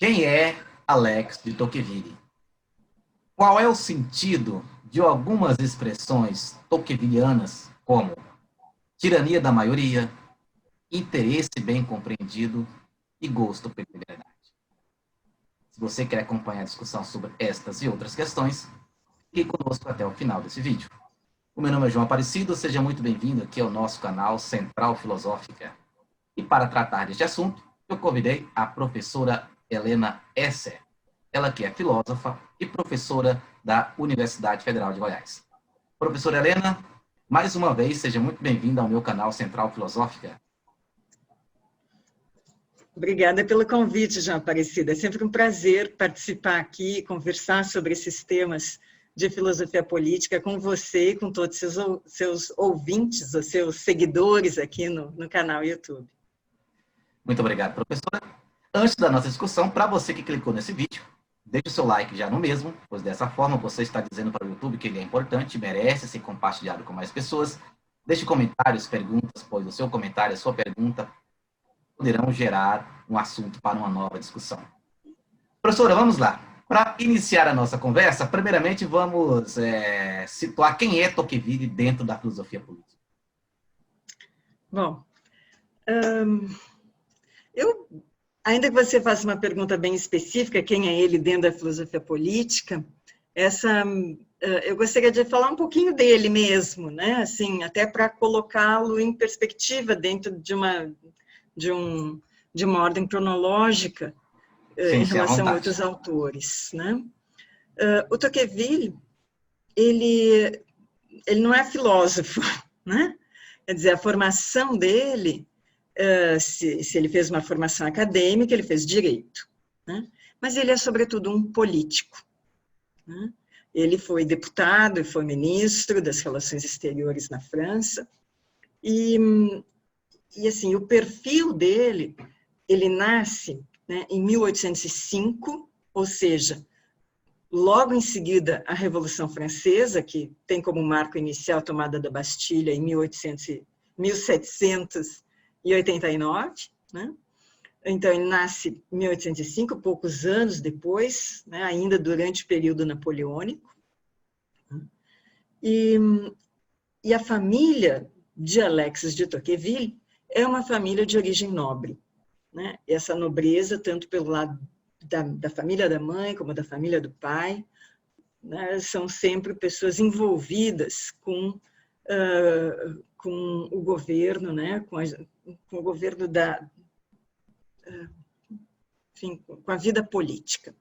Quem é Alex de Tocqueville? Qual é o sentido de algumas expressões tocquevillianas, como tirania da maioria, interesse bem compreendido e gosto pela liberdade? Se você quer acompanhar a discussão sobre estas e outras questões, fique conosco até o final desse vídeo. O meu nome é João Aparecido, seja muito bem-vindo aqui ao nosso canal Central Filosófica. E para tratar deste assunto, eu convidei a professora Helena Esser, ela que é filósofa e professora da Universidade Federal de Goiás. Professora Helena, mais uma vez, seja muito bem-vinda ao meu canal Central Filosófica. Obrigada pelo convite, João Aparecida. É sempre um prazer participar aqui e conversar sobre esses temas de filosofia política com você e com todos os seus ouvintes, os seus seguidores aqui no canal YouTube. Muito obrigado, professora. Antes da nossa discussão, para você que clicou nesse vídeo, deixe o seu like já no mesmo, pois dessa forma você está dizendo para o YouTube que ele é importante, merece ser compartilhado com mais pessoas. Deixe comentários, perguntas, pois o seu comentário, a sua pergunta poderão gerar um assunto para uma nova discussão. Professora, vamos lá. Para iniciar a nossa conversa, primeiramente vamos situar quem é Tocqueville dentro da filosofia política. Bom, ainda que você faça uma pergunta bem específica, quem é ele dentro da filosofia política, eu gostaria de falar um pouquinho dele mesmo, né? Assim, até para colocá-lo em perspectiva dentro de uma ordem cronológica em relação a outros autores, né? O Tocqueville, ele não é filósofo, né? Quer dizer, a formação dele, se ele fez uma formação acadêmica, ele fez direito, né? Mas ele é, sobretudo, um político, né? Ele foi deputado e foi ministro das Relações Exteriores na França, e assim, o perfil dele, ele nasce, né, em 1805, ou seja, logo em seguida a Revolução Francesa, que tem como marco inicial a tomada da Bastilha em 1789, né? Então, ele nasce em 1805, poucos anos depois, né, ainda durante o período napoleônico. E a família de Alexis de Tocqueville é uma família de origem nobre, né? Essa nobreza, tanto pelo lado da família da mãe como da família do pai, né, são sempre pessoas envolvidas com o governo, né, com o governo enfim, com a vida política.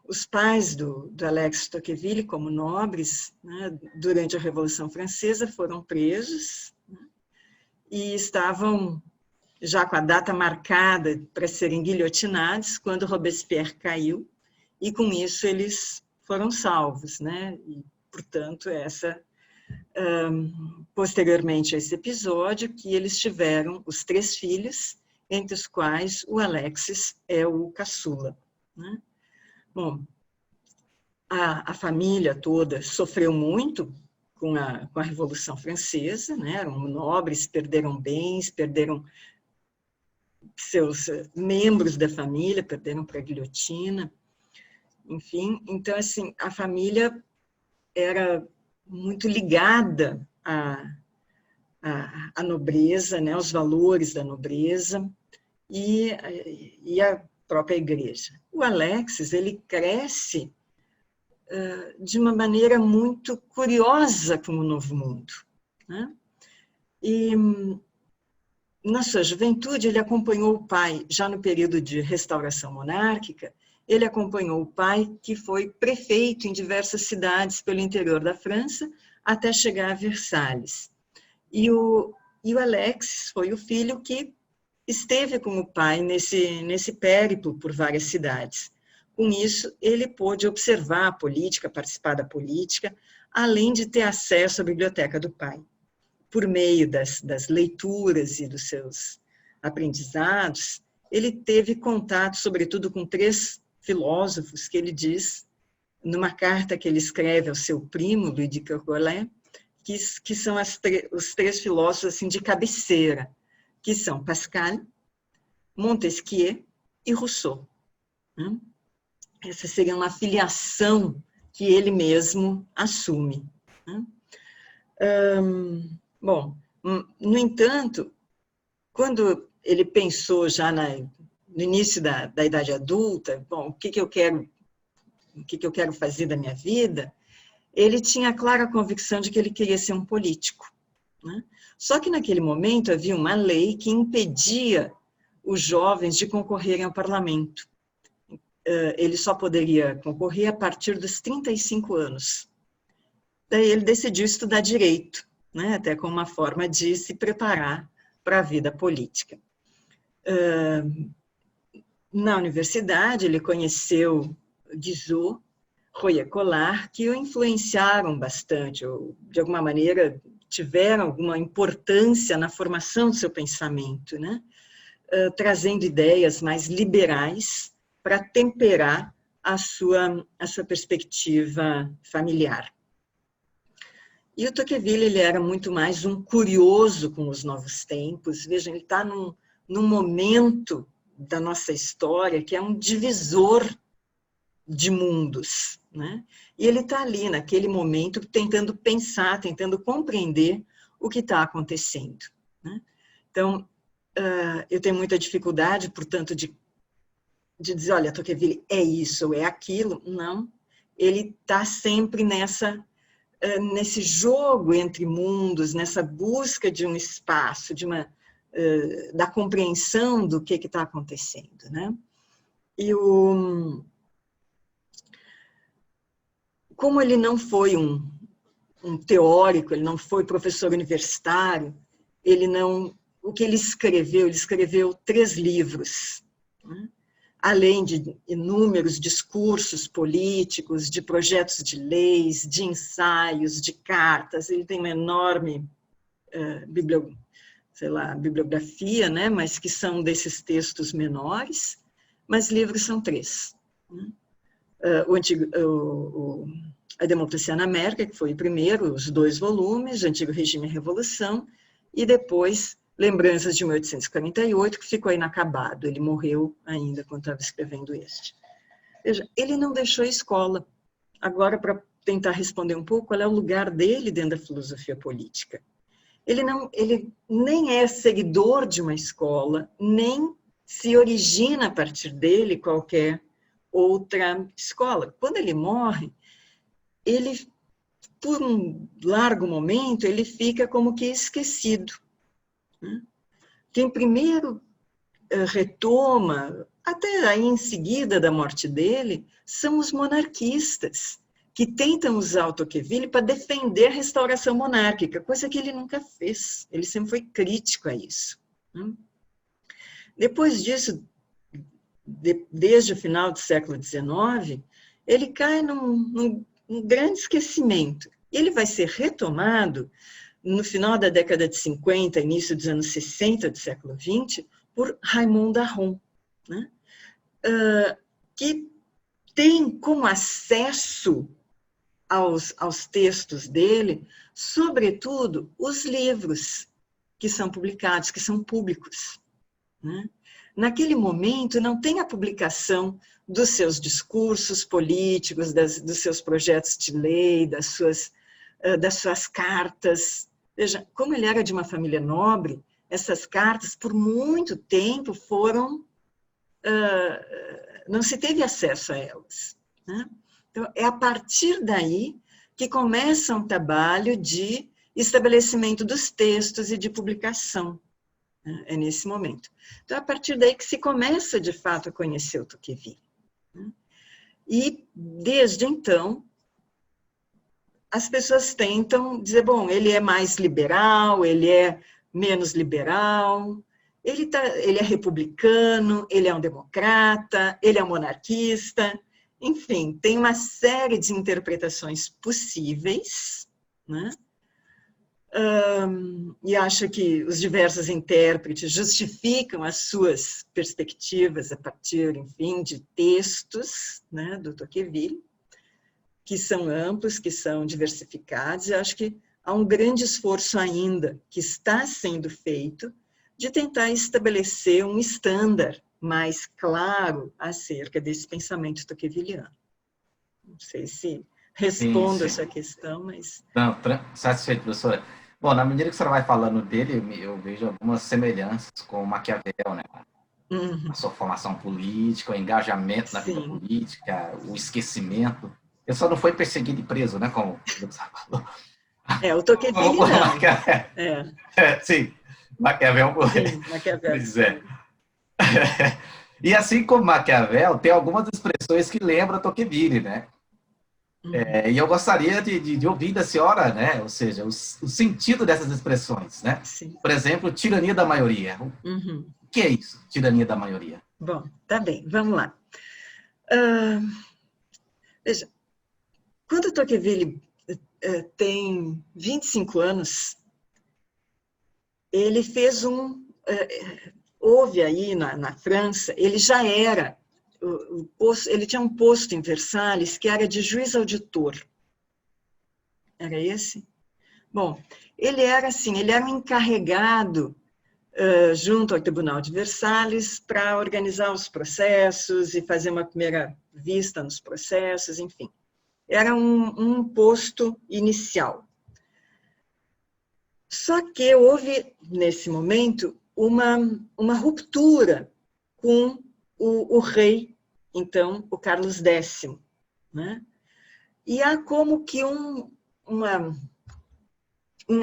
Os pais do Alex Tocqueville, como nobres, né, durante a Revolução Francesa, foram presos, né, e estavam já com a data marcada para serem guilhotinados quando Robespierre caiu, e com isso eles foram salvos, né? E, portanto, posteriormente a esse episódio, que eles tiveram os 3 filhos, entre os quais o Alexis é o caçula, né? Bom, a família toda sofreu muito com a Revolução Francesa, né? Eram nobres, perderam bens, perderam seus membros da família, perderam para a guilhotina, enfim. Então, assim, a família era muito ligada à nobreza, né? Aos valores da nobreza e à própria igreja. O Alexis, ele cresce de uma maneira muito curiosa com o Novo Mundo, né? E na sua juventude, ele acompanhou o pai, já no período de restauração monárquica, ele acompanhou o pai, que foi prefeito em diversas cidades pelo interior da França, até chegar a Versalhes. E o Alexis foi o filho que esteve com o pai nesse périplo por várias cidades. Com isso, ele pôde observar a política, participar da política, além de ter acesso à biblioteca do pai. Por meio das leituras e dos seus aprendizados, ele teve contato, sobretudo, com 3 filósofos que ele diz, numa carta que ele escreve ao seu primo, Louis de Kergolin, que são os 3 filósofos assim, de cabeceira, que são Pascal, Montesquieu e Rousseau. Né? Essa seria uma filiação que ele mesmo assume. Né? Bom, no entanto, quando ele pensou já no início da idade adulta, bom, o que eu quero fazer da minha vida, ele tinha a clara convicção de que ele queria ser um político. Né? Só que naquele momento havia uma lei que impedia os jovens de concorrerem ao parlamento. Ele só poderia concorrer a partir dos 35 anos. Daí ele decidiu estudar direito, né? Até como uma forma de se preparar para a vida política. Na universidade, ele conheceu Guizot, Royer Collard, que o influenciaram bastante, ou de alguma maneira tiveram alguma importância na formação do seu pensamento, né? Trazendo ideias mais liberais para temperar a sua perspectiva familiar. E o Tocqueville, ele era muito mais um curioso com os novos tempos. Vejam, ele está num momento da nossa história que é um divisor de mundos, né? E ele está ali, naquele momento, tentando pensar, tentando compreender o que está acontecendo. Né? Então, eu tenho muita dificuldade, portanto, de dizer, olha, Tocqueville é isso ou é aquilo. Não, ele está sempre nesse jogo entre mundos, nessa busca de um espaço, da compreensão do que está acontecendo. Né? E como ele não foi um teórico, ele não foi professor universitário, o que ele escreveu 3 livros, né? Além de inúmeros discursos políticos, de projetos de leis, de ensaios, de cartas. Ele tem uma enorme bibliografia, né? Mas que são desses textos menores, mas livros são 3. Né? A Democracia na América, que foi o primeiro, os 2 volumes, o Antigo Regime e a Revolução, e depois Lembranças de 1848, que ficou inacabado. Ele morreu ainda quando estava escrevendo este. Veja, ele não deixou a escola. Agora, para tentar responder um pouco, qual é o lugar dele dentro da filosofia política? Ele nem é seguidor de uma escola, nem se origina a partir dele qualquer outra escola. Quando ele morre, ele, por um largo momento, ele fica como que esquecido. Quem primeiro retoma, até aí em seguida da morte dele, são os monarquistas, que tentam usar o Tocqueville para defender a restauração monárquica, coisa que ele nunca fez. Ele sempre foi crítico a isso. Depois disso, desde o final do século XIX, ele cai num grande esquecimento. E ele vai ser retomado no final da década de 50, início dos anos 60 do século XX, por Raymond Aron, né? Que tem como acesso aos textos dele, sobretudo, os livros que são publicados, que são públicos. Né? Naquele momento, não tem a publicação dos seus discursos políticos, dos seus projetos de lei, das suas cartas. Veja, como ele era de uma família nobre, essas cartas, por muito tempo, não se teve acesso a elas. Né? Então, é a partir daí que começa um trabalho de estabelecimento dos textos e de publicação. Né? É nesse momento. Então, é a partir daí que se começa, de fato, a conhecer o Tocqueville. Né? E, desde então, as pessoas tentam dizer, bom, ele é mais liberal, ele é menos liberal, ele é republicano, ele é um democrata, ele é um monarquista, enfim, tem uma série de interpretações possíveis, né? E acha que os diversos intérpretes justificam as suas perspectivas a partir, enfim, de textos, né, do Tocqueville, que são amplos, que são diversificados. Eu acho que há um grande esforço ainda que está sendo feito de tentar estabelecer um estándar mais claro acerca desse pensamento tocqueviliano. Não sei se Sim, respondo a sim. sua questão, mas... Não, satisfeito, professora. Bom, na medida que você vai falando dele, eu vejo algumas semelhanças com Maquiavel, né? A sua formação política, o engajamento na vida Sim. política, o esquecimento. Ele só não foi perseguido e preso, né? Como você falou. O Tocqueville não. Maquiavel. Sim, Maquiavel foi. Sim, Maquiavel, Pois é. sim. E assim como Maquiavel, tem algumas expressões que lembram Tocqueville, né? E eu gostaria de ouvir da senhora, né? Ou seja, o sentido dessas expressões, né? Sim. Por exemplo, tirania da maioria. Uhum. O que é isso, tirania da maioria? Bom, tá bem, vamos lá. Veja, quando Tocqueville tem 25 anos, ele fez houve aí na França, ele já era, ele tinha um posto em Versalhes que era de juiz auditor. Era esse? Bom, ele era assim, ele era um encarregado junto ao Tribunal de Versalhes para organizar os processos e fazer uma primeira vista nos processos, enfim. Era um posto inicial. Só que houve, nesse momento, uma ruptura com o rei, então, o Carlos X. Né? E há como que um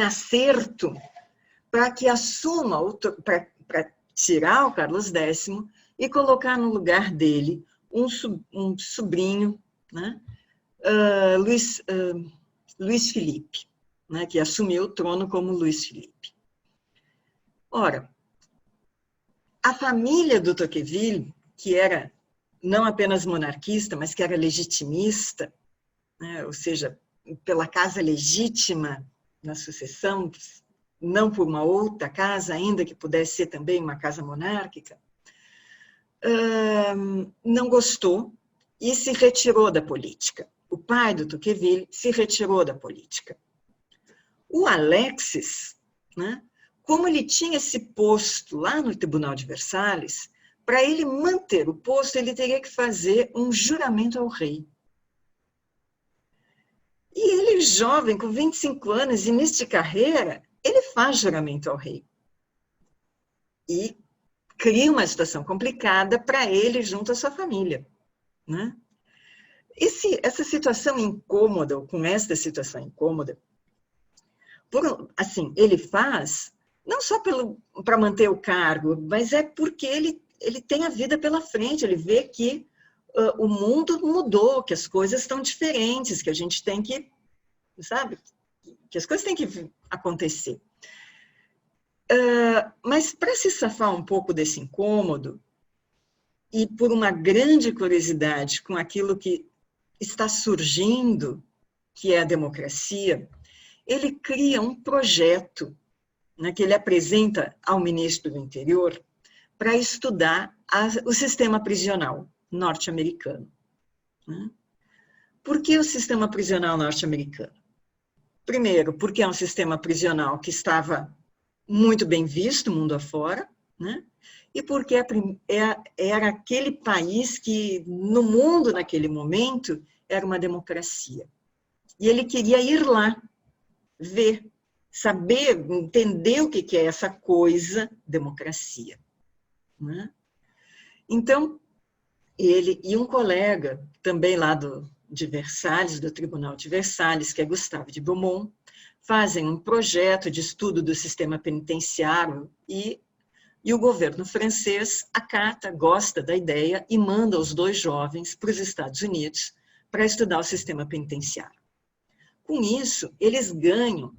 acerto para que assuma, para tirar o Carlos X e colocar no lugar dele um sobrinho, né? Luiz Felipe, né? Que assumiu o trono como Luiz Felipe. Ora, a família do Tocqueville, que era não apenas monarquista, mas que era legitimista, né? Ou seja, pela casa legítima na sucessão, não por uma outra casa, ainda que pudesse ser também uma casa monárquica, não gostou e se retirou da política. O pai do Tocqueville se retirou da política. O Alexis, né, como ele tinha esse posto lá no Tribunal de Versalhes, para ele manter o posto, ele teria que fazer um juramento ao rei. E ele, jovem, com 25 anos, início de carreira, ele faz juramento ao rei. E cria uma situação complicada para ele junto à sua família. Né? Essa situação incômoda, ou com esta situação incômoda, assim, ele faz, não só para manter o cargo, mas é porque ele tem a vida pela frente, ele vê que o mundo mudou, que as coisas estão diferentes, que a gente tem que, sabe, que as coisas têm que acontecer. Mas para se safar um pouco desse incômodo, e por uma grande curiosidade com aquilo que está surgindo, que é a democracia, ele cria um projeto, né, que ele apresenta ao ministro do Interior para estudar o sistema prisional norte-americano. Né? Por que o sistema prisional norte-americano? Primeiro, porque é um sistema prisional que estava muito bem visto mundo afora, né? E porque era aquele país que, no mundo naquele momento, era uma democracia. E ele queria ir lá, ver, saber, entender o que é essa coisa, democracia. Né? Então, ele e um colega, também lá de Versalhes, do Tribunal de Versalhes, que é Gustave de Beaumont, fazem um projeto de estudo do sistema penitenciário e o governo francês acata, gosta da ideia e manda os dois jovens para os Estados Unidos para estudar o sistema penitenciário. Com isso, eles ganham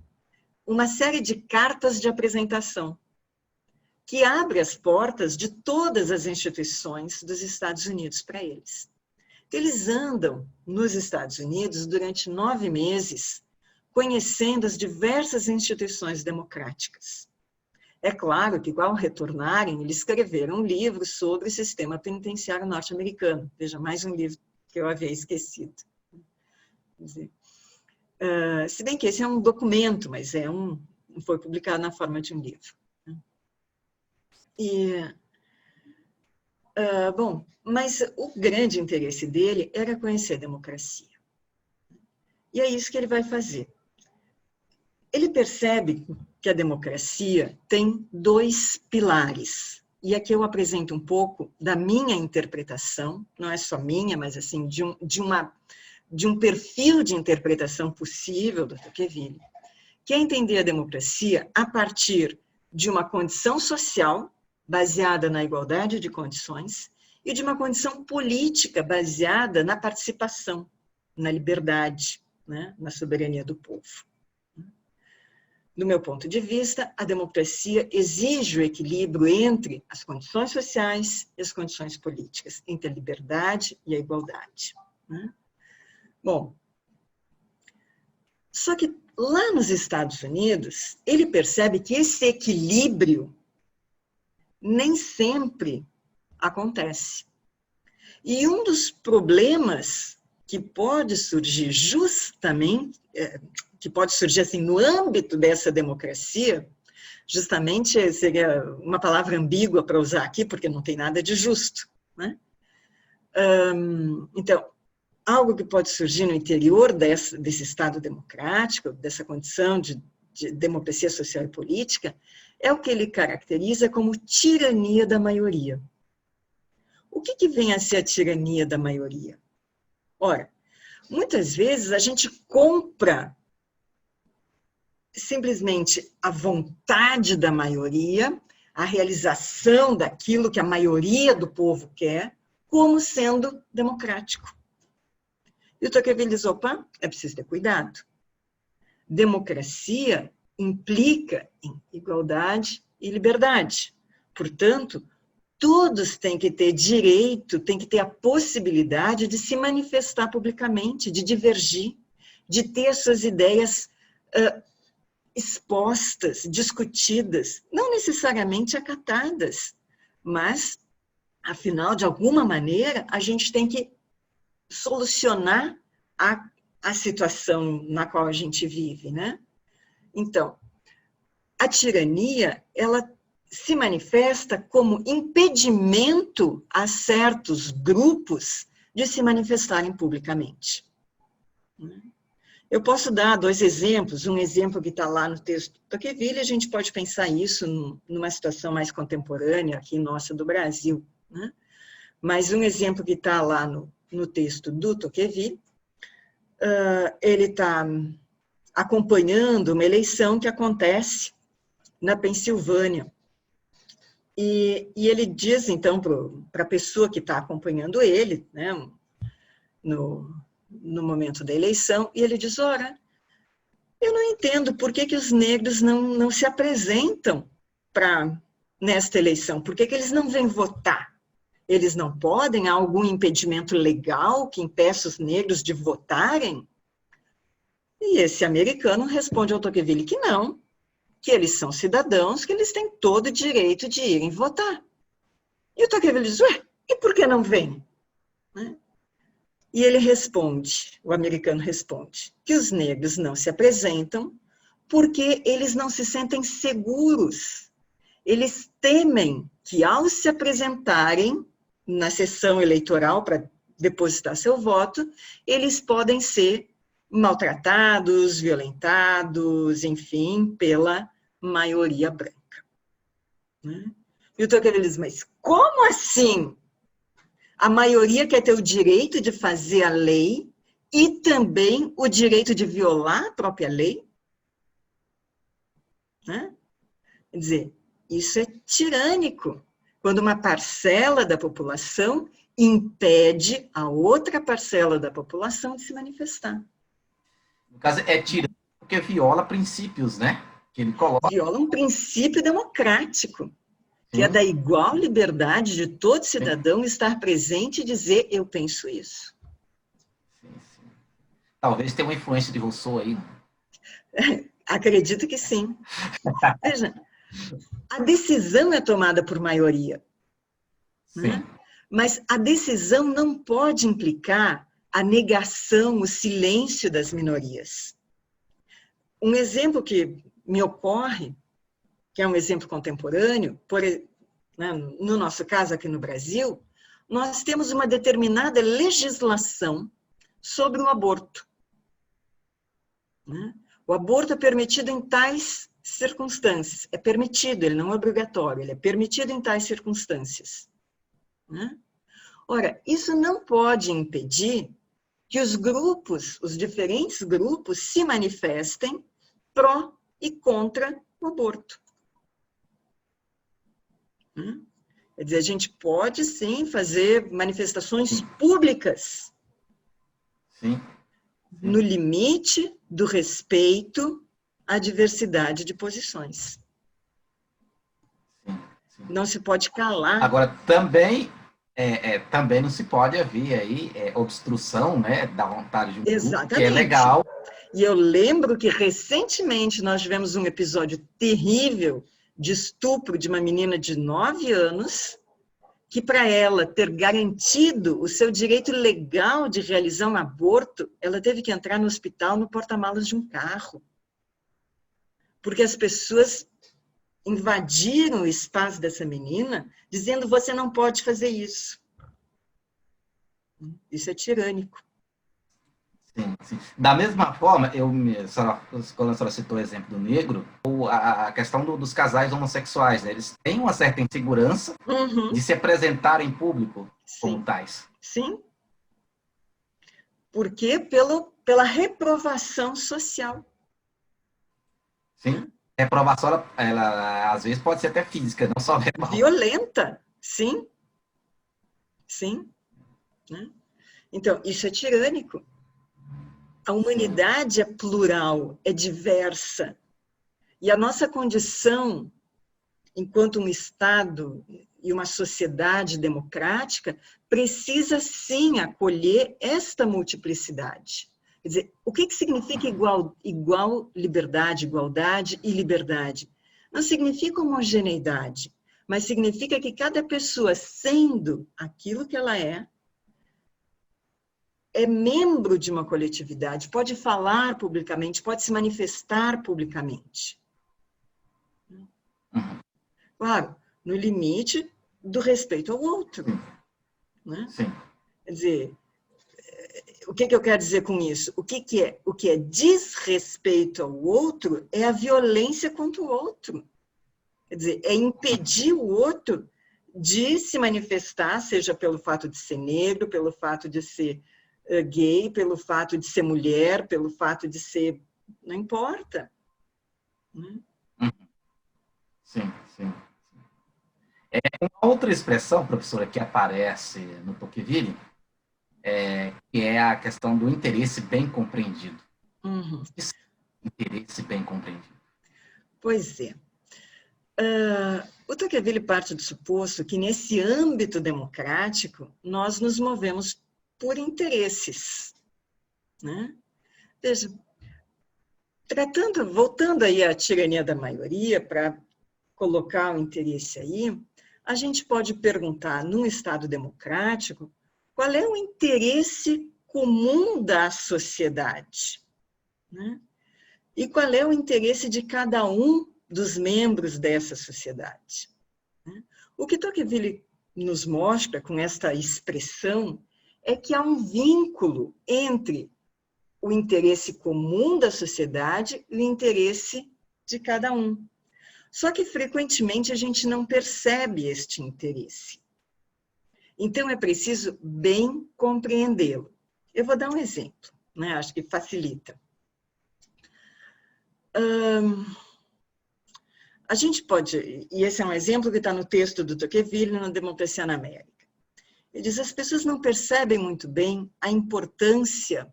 uma série de cartas de apresentação que abre as portas de todas as instituições dos Estados Unidos para eles. Eles andam nos Estados Unidos durante 9 meses, conhecendo as diversas instituições democráticas. É claro que, ao retornarem, eles escreveram um livro sobre o sistema penitenciário norte-americano. Veja, mais um livro que eu havia esquecido. Quer dizer, se bem que esse é um documento, mas foi publicado na forma de um livro. Bom, mas o grande interesse dele era conhecer a democracia. E é isso que ele vai fazer. Ele percebe que a democracia tem dois pilares. E aqui eu apresento um pouco da minha interpretação, não é só minha, mas assim, de um perfil de interpretação possível do Tocqueville, que é entender a democracia a partir de uma condição social baseada na igualdade de condições e de uma condição política baseada na participação, na liberdade, né, na soberania do povo. Do meu ponto de vista, a democracia exige o equilíbrio entre as condições sociais e as condições políticas, entre a liberdade e a igualdade. Né? Bom, só que lá nos Estados Unidos, ele percebe que esse equilíbrio nem sempre acontece. E um dos problemas que pode surgir justamente, que pode surgir assim no âmbito dessa democracia, justamente seria uma palavra ambígua para usar aqui, porque não tem nada de justo, né? Então, algo que pode surgir no interior desse Estado democrático, dessa condição de democracia social e política, é o que ele caracteriza como tirania da maioria. O que vem a ser a tirania da maioria? Ora, muitas vezes a gente compra simplesmente a vontade da maioria, a realização daquilo que a maioria do povo quer, como sendo democrático. E o Tocqueville diz, opa, é preciso ter cuidado. Democracia implica em igualdade e liberdade. Portanto, todos têm que ter direito, têm que ter a possibilidade de se manifestar publicamente, de divergir, de ter suas ideias expostas, discutidas, não necessariamente acatadas, mas, afinal, de alguma maneira, a gente tem que solucionar a situação na qual a gente vive, né? Então, a tirania, ela se manifesta como impedimento a certos grupos de se manifestarem publicamente. Eu posso dar dois exemplos, um exemplo que está lá no texto do Tocqueville, a gente pode pensar isso numa situação mais contemporânea aqui nossa do Brasil, né? Mas um exemplo que está lá no texto do Tocqueville, ele está acompanhando uma eleição que acontece na Pensilvânia. E ele diz, então, para a pessoa que está acompanhando ele, né, no momento da eleição, e ele diz, ora, eu não entendo por que os negros não se apresentam nesta eleição, por que eles não vêm votar? Eles não podem? Há algum impedimento legal que impeça os negros de votarem? E esse americano responde ao Tocqueville que não, que eles são cidadãos, que eles têm todo o direito de irem votar. E o Tocqueville diz, ué, e por que não vêm? Né? E ele responde, o americano responde, que os negros não se apresentam porque eles não se sentem seguros. Eles temem que, ao se apresentarem na sessão eleitoral para depositar seu voto, eles podem ser maltratados, violentados, enfim, pela maioria branca. E o Tocqueville diz, mas como assim? A maioria quer ter o direito de fazer a lei e também o direito de violar a própria lei? Quer dizer, isso é tirânico, quando uma parcela da população impede a outra parcela da população de se manifestar. No caso, é tirânico porque viola princípios, né? Que ele coloca. Viola um princípio democrático, que é da igual liberdade de todo cidadão estar presente e dizer, eu penso isso. Sim. Talvez tenha uma influência de Rousseau aí. Acredito que sim. Veja, a decisão é tomada por maioria. Né? Mas a decisão não pode implicar a negação, o silêncio das minorias. Um exemplo que me ocorre, que é um exemplo contemporâneo, né? No nosso caso, aqui no Brasil, nós temos uma determinada legislação sobre o aborto, né? O aborto é permitido em tais circunstâncias. É permitido, ele não é obrigatório, ele é permitido em tais circunstâncias, né? Ora, isso não pode impedir que os grupos, os diferentes grupos, se manifestem pró e contra o aborto. Quer dizer, a gente pode, sim, fazer manifestações públicas. Sim. No limite do respeito à diversidade de posições. Sim. Não se pode calar. Agora, também não se pode haver aí obstrução, né, da vontade de um grupo, que é legal. E eu lembro que recentemente nós tivemos um episódio terrível de estupro de uma menina de 9 anos, que para ela ter garantido o seu direito legal de realizar um aborto, ela teve que entrar no hospital no porta-malas de um carro. Porque as pessoas invadiram o espaço dessa menina, dizendo, você não pode fazer isso. Isso é tirânico. Sim, sim. Da mesma forma, quando a senhora citou o exemplo do negro, a questão dos casais homossexuais, né? Eles têm uma certa insegurança de se apresentar em público como tais. Sim. Por quê? Pela reprovação social. Sim. Reprovação, ela às vezes pode ser até física, não só verbal. Violenta, sim. Sim. Então, isso é tirânico. A humanidade é plural, é diversa. E a nossa condição, enquanto um Estado e uma sociedade democrática, precisa sim acolher esta multiplicidade. Quer dizer, o que significa igual liberdade, igualdade e liberdade? Não significa homogeneidade, mas significa que cada pessoa, sendo aquilo que ela é membro de uma coletividade, pode falar publicamente, pode se manifestar publicamente. Claro, no limite do respeito ao outro. Né? Sim. Quer dizer, o que eu quero dizer com isso? O que é desrespeito ao outro é a violência contra o outro. Quer dizer, é impedir o outro de se manifestar, seja pelo fato de ser negro, pelo fato de ser gay, pelo fato de ser mulher, pelo fato de ser... Não importa. Sim, sim. Uma outra expressão, professora, que aparece no Tocqueville, que é a questão do interesse bem compreendido. Interesse bem compreendido. Pois é. O Tocqueville parte do suposto que, nesse âmbito democrático, nós nos movemos por interesses. Né? Veja, voltando aí à tirania da maioria, para colocar o interesse aí, a gente pode perguntar, num Estado democrático, qual é o interesse comum da sociedade? Né? E qual é o interesse de cada um dos membros dessa sociedade? Né? O que Tocqueville nos mostra com esta expressão é que há um vínculo entre o interesse comum da sociedade e o interesse de cada um. Só que, frequentemente, a gente não percebe este interesse. Então, é preciso bem compreendê-lo. Eu vou dar um exemplo, né? Acho que facilita. A gente pode, e esse é um exemplo que está no texto do Tocqueville, na Democracia na América. Ele diz, as pessoas não percebem muito bem a importância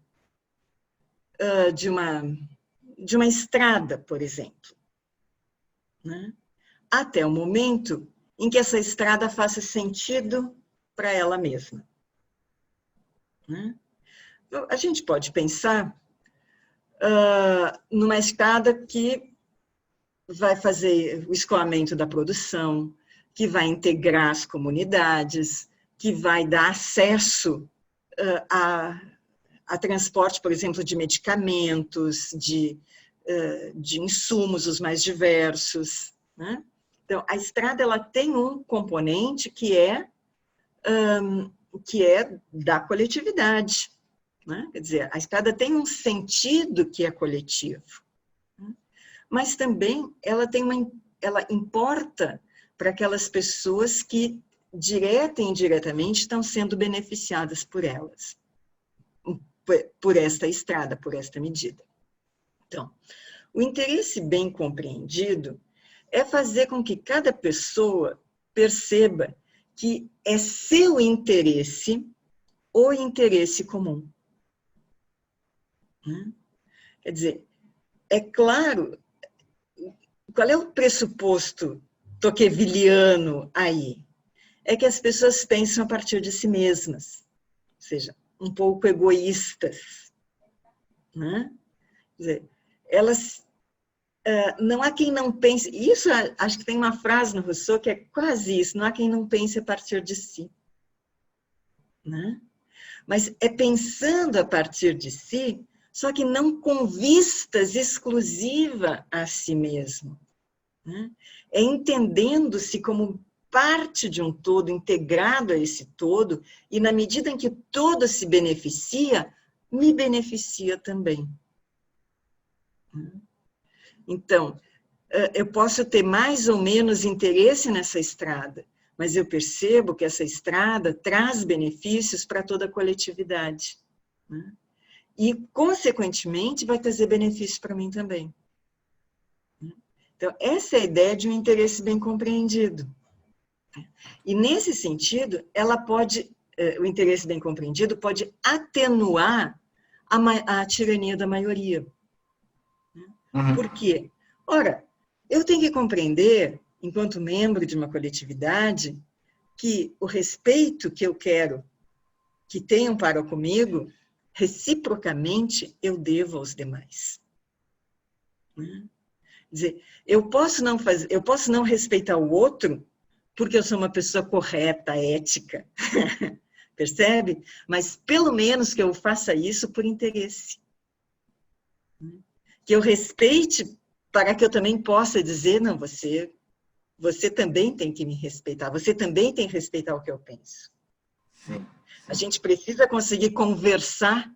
de uma estrada, por exemplo. Né? Até o momento em que essa estrada faça sentido para ela mesma. Né? A gente pode pensar numa estrada que vai fazer o escoamento da produção, que vai integrar as comunidades, que vai dar acesso a transporte, por exemplo, de medicamentos, de insumos os mais diversos. Né? Então, a estrada ela tem um componente que é da coletividade, né? Quer dizer, a estrada tem um sentido que é coletivo, né? Mas também ela importa para aquelas pessoas que, direta e indiretamente, estão sendo beneficiadas por elas, por esta estrada, por esta medida. Então, o interesse bem compreendido é fazer com que cada pessoa perceba que é seu interesse o interesse comum. Quer dizer, é claro, qual é o pressuposto tocqueviliano aí? É que as pessoas pensam a partir de si mesmas, ou seja, um pouco egoístas, né? Quer dizer, elas... não há quem não pense... Isso, acho que tem uma frase no Rousseau que é quase isso, não há quem não pense a partir de si, né? Mas é pensando a partir de si, só que não com vistas exclusiva a si mesmo, né? É entendendo-se como parte de um todo, integrado a esse todo, e na medida em que o todo se beneficia, me beneficia também. Então, eu posso ter mais ou menos interesse nessa estrada, mas eu percebo que essa estrada traz benefícios para toda a coletividade, né? E, consequentemente, vai trazer benefícios para mim também. Então, essa é a ideia de um interesse bem compreendido. E, nesse sentido, o interesse bem compreendido pode atenuar a tirania da maioria. Por quê? Ora, eu tenho que compreender, enquanto membro de uma coletividade, que o respeito que eu quero que tenham para comigo, reciprocamente, eu devo aos demais. Quer dizer, eu posso não respeitar o outro porque eu sou uma pessoa correta, ética, percebe? Mas pelo menos que eu faça isso por interesse. Que eu respeite para que eu também possa dizer, não, você também tem que me respeitar, você também tem que respeitar o que eu penso. Sim. A gente precisa conseguir conversar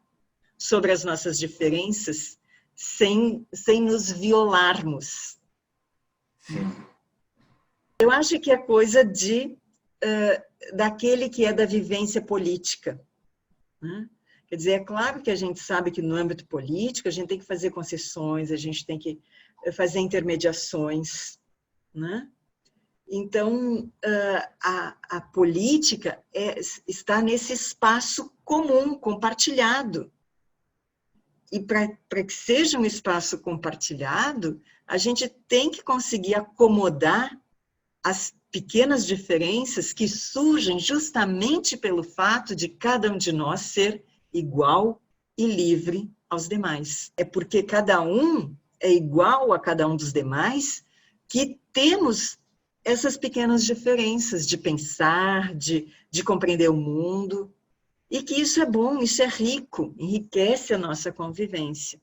sobre as nossas diferenças sem nos violarmos. Sim. Eu acho que é coisa daquele que é da vivência política, né? Quer dizer, é claro que a gente sabe que no âmbito político a gente tem que fazer concessões, a gente tem que fazer intermediações, né? Então, a política está nesse espaço comum, compartilhado. E para que seja um espaço compartilhado, a gente tem que conseguir acomodar as pequenas diferenças que surgem justamente pelo fato de cada um de nós ser igual e livre aos demais. É porque cada um é igual a cada um dos demais que temos essas pequenas diferenças de pensar, de compreender o mundo, e que isso é bom, isso é rico, enriquece a nossa convivência.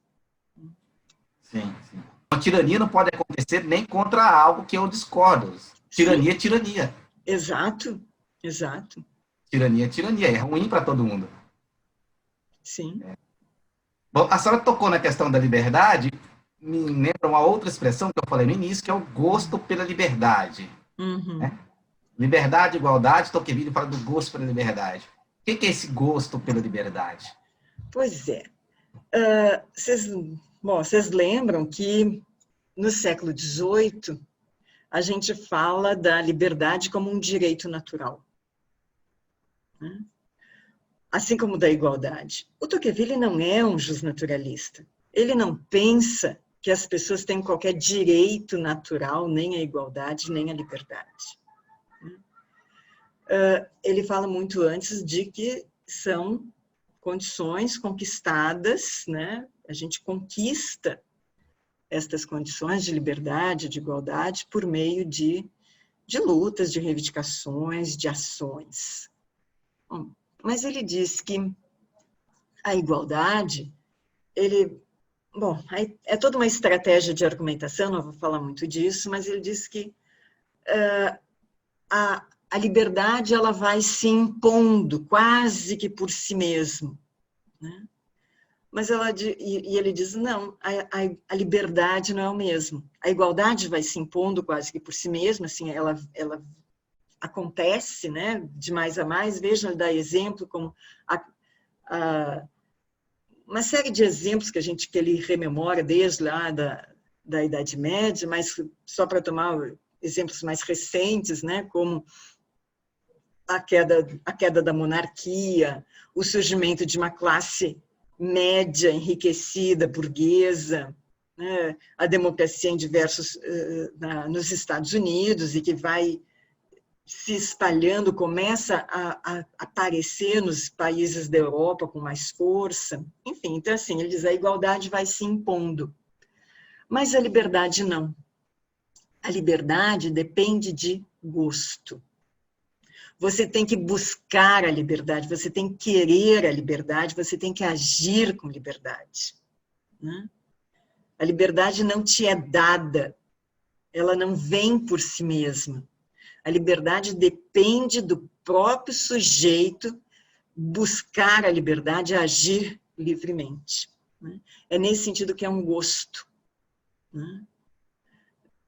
Sim, sim. A tirania não pode acontecer nem contra algo que eu discordo. Tirania é tirania. Exato, exato. Tirania é tirania, é ruim para todo mundo. Sim. Bom, a senhora tocou na questão da liberdade, me lembra uma outra expressão que eu falei no início, que é o gosto pela liberdade. Uhum. Né? Liberdade, igualdade, Tocqueville fala do gosto pela liberdade. O que é esse gosto pela liberdade? Pois é. Vocês lembram que no século XVIII a gente fala da liberdade como um direito natural, né? Assim como da igualdade. O Tocqueville não é um justnaturalista. Ele não pensa que as pessoas têm qualquer direito natural, nem a igualdade, nem a liberdade. Ele fala muito antes de que são condições conquistadas, né? A gente conquista estas condições de liberdade, de igualdade, por meio de lutas, de reivindicações, de ações. Bom, mas ele diz que a igualdade, é toda uma estratégia de argumentação, não vou falar muito disso, mas ele diz que a liberdade ela vai se impondo quase que por si mesmo, né? Mas ele diz, não, a liberdade não é o mesmo. A igualdade vai se impondo quase que por si mesma, assim, ela acontece, né, de mais a mais. Veja, ele dá exemplo como uma série de exemplos que ele rememora desde lá da Idade Média, mas só para tomar exemplos mais recentes, né, como a queda da monarquia, o surgimento de uma classe média, enriquecida, burguesa, né, a democracia em nos Estados Unidos, e que vai se espalhando, começa a aparecer nos países da Europa com mais força. Enfim, então, assim, ele diz, a igualdade vai se impondo. Mas a liberdade não. A liberdade depende de gosto. Você tem que buscar a liberdade, você tem que querer a liberdade, você tem que agir com liberdade, né? A liberdade não te é dada, ela não vem por si mesma. A liberdade depende do próprio sujeito buscar a liberdade e agir livremente, né? É nesse sentido que é um gosto, né?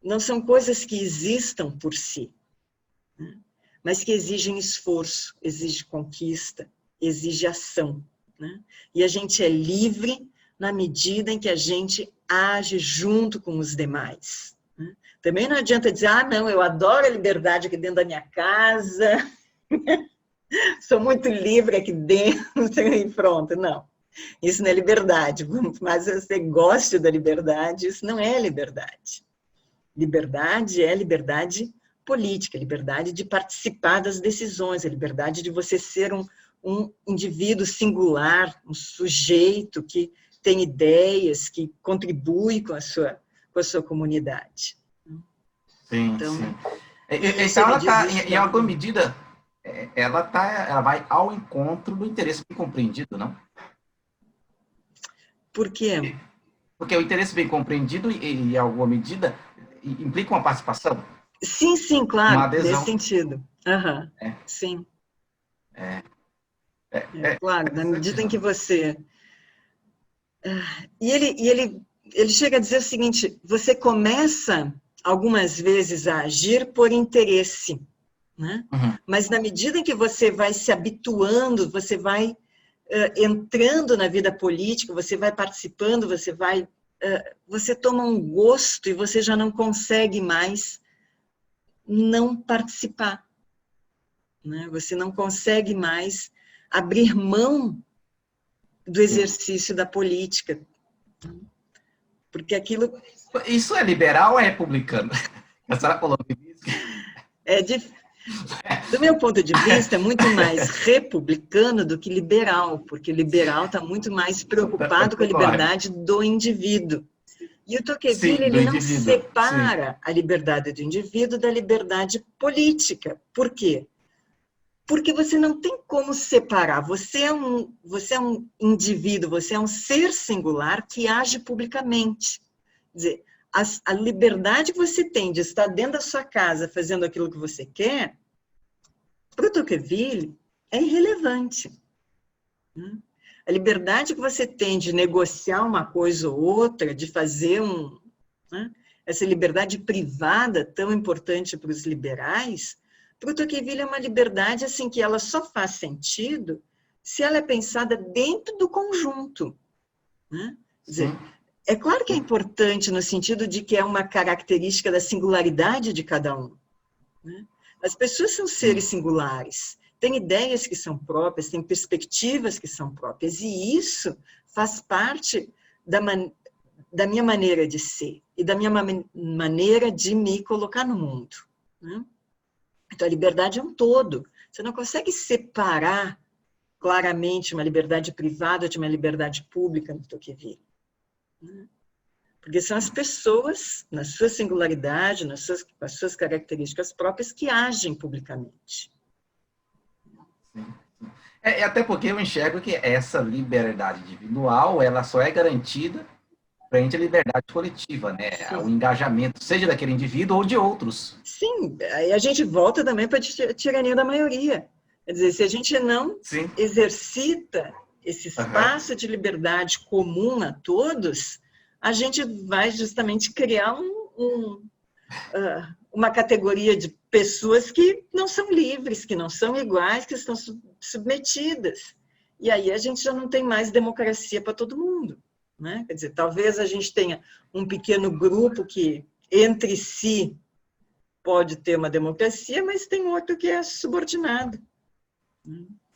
Não são coisas que existam por si, né? Mas que exigem esforço, exige conquista, exige ação, né? E a gente é livre na medida em que a gente age junto com os demais, né? Também não adianta dizer, não, eu adoro a liberdade aqui dentro da minha casa, sou muito livre aqui dentro e pronto. Não, isso não é liberdade. Mas você goste da liberdade, isso não é liberdade. Liberdade é liberdade política, liberdade de participar das decisões, a liberdade de você ser um indivíduo singular, um sujeito que tem ideias, que contribui com a sua comunidade. Sim, Então, sim. você Então, me ela diz está, isso em alguma medida, ela vai ao encontro do interesse bem compreendido, não? Por quê? Porque o interesse bem compreendido, em alguma medida, implica uma participação, Sim, uma claro, nesse adesão. sentido. Uhum, É, sim, é, é claro, na interessante, medida em não? que você... ele chega a dizer o seguinte, você começa algumas vezes a agir por interesse, né? Uhum. Mas na medida em que você vai se habituando, você vai entrando na vida política, você vai participando, você toma um gosto e você já não consegue mais não participar, né? Você não consegue mais abrir mão do exercício da política, porque aquilo Isso é liberal ou é republicano? A senhora falou que é, do meu ponto de vista, é muito mais republicano do que liberal, porque o liberal está muito mais preocupado com a concordo. liberdade do indivíduo. E o Tocqueville, Sim, do ele não indivíduo. Sim. separa a liberdade do indivíduo da liberdade política. Por quê? Porque você não tem como separar. Você é um indivíduo, você é um ser singular que age publicamente. Quer dizer, a liberdade que você tem de estar dentro da sua casa fazendo aquilo que você quer, para o Tocqueville, é irrelevante. A liberdade que você tem de negociar uma coisa ou outra, de fazer né, essa liberdade privada tão importante para os liberais, para o Tocqueville é uma liberdade assim que ela só faz sentido se ela é pensada dentro do conjunto, né? Quer Sim. dizer, é claro que é importante no sentido de que é uma característica da singularidade de cada um, né? As pessoas são seres singulares, têm ideias que são próprias, têm perspectivas que são próprias, e isso faz parte da minha maneira de ser e da minha maneira de me colocar no mundo, né? Então, a liberdade é um todo. Você não consegue separar claramente uma liberdade privada de uma liberdade pública no Tocqueville, né? Porque são as pessoas, na sua singularidade, com as suas características próprias, que agem publicamente. Sim. Até porque eu enxergo que essa liberdade individual, ela só é garantida frente à liberdade coletiva, né? Sim. O engajamento, seja daquele indivíduo ou de outros. Sim, aí a gente volta também para a tirania da maioria. Quer dizer, se a gente não Sim. exercita esse Uhum. espaço de liberdade comum a todos, a gente vai justamente criar uma categoria de pessoas que não são livres, que não são iguais, que estão submetidas. E aí a gente já não tem mais democracia para todo mundo, né? Quer dizer, talvez a gente tenha um pequeno grupo que, entre si, pode ter uma democracia, mas tem outro que é subordinado.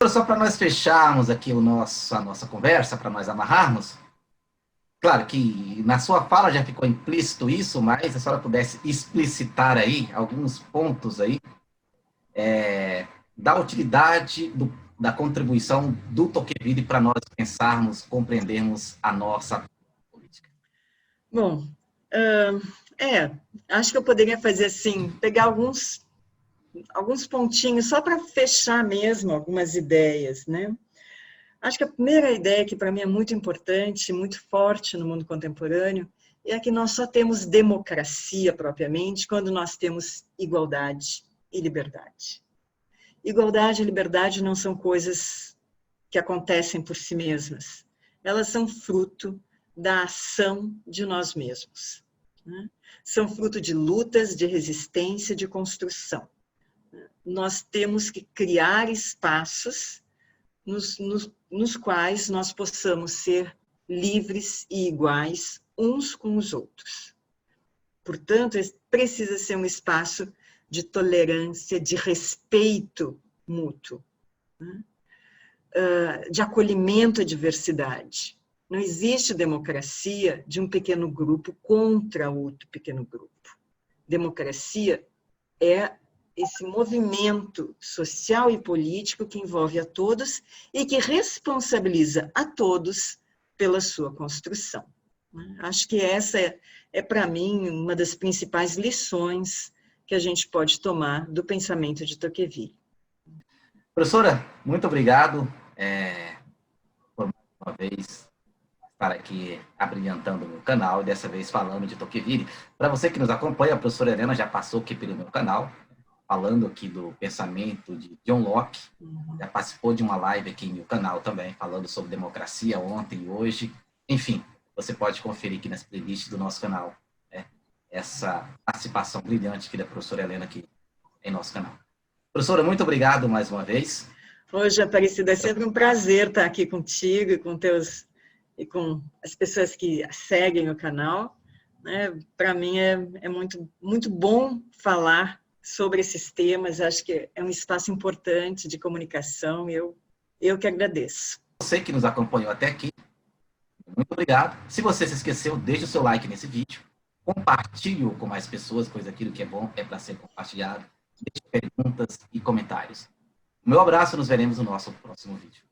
Só para nós fecharmos aqui a nossa conversa, para nós amarrarmos, claro que na sua fala já ficou implícito isso, mas se a senhora pudesse explicitar aí alguns pontos aí, da utilidade da contribuição do Tocqueville para nós pensarmos, compreendermos a nossa política. Bom, acho que eu poderia fazer assim, pegar alguns pontinhos só para fechar mesmo algumas ideias, né? Acho que a primeira ideia que para mim é muito importante, muito forte no mundo contemporâneo, é que nós só temos democracia propriamente quando nós temos igualdade e liberdade. Igualdade e liberdade não são coisas que acontecem por si mesmas. Elas são fruto da ação de nós mesmos, né? São fruto de lutas, de resistência, de construção. Nós temos que criar espaços nos quais nós possamos ser livres e iguais uns com os outros. Portanto, precisa ser um espaço de tolerância, de respeito mútuo, né? De acolhimento à diversidade. Não existe democracia de um pequeno grupo contra outro pequeno grupo. Democracia é esse movimento social e político que envolve a todos e que responsabiliza a todos pela sua construção. Acho que essa é para mim, uma das principais lições que a gente pode tomar do pensamento de Tocqueville. Professora, muito obrigado por mais uma vez estar aqui abrilhantando o meu canal e dessa vez falando de Tocqueville. Para você que nos acompanha, a professora Helena já passou aqui pelo meu canal, falando aqui do pensamento de John Locke, já participou de uma live aqui no meu canal também, falando sobre democracia ontem e hoje. Enfim, você pode conferir aqui nas playlists do nosso canal, né, essa participação brilhante aqui da professora Helena aqui em nosso canal. Professora, muito obrigado mais uma vez. Hoje, Aparecida, é sempre um prazer estar aqui contigo e com as pessoas que seguem o canal, né? Para mim é muito, muito bom falar sobre esses temas, acho que é um espaço importante de comunicação, eu que agradeço. Você que nos acompanhou até aqui, muito obrigado. Se você se esqueceu, deixe o seu like nesse vídeo, compartilhe-o com mais pessoas, pois aquilo que é bom é para ser compartilhado. Deixe perguntas e comentários. Meu abraço, nos veremos no nosso próximo vídeo.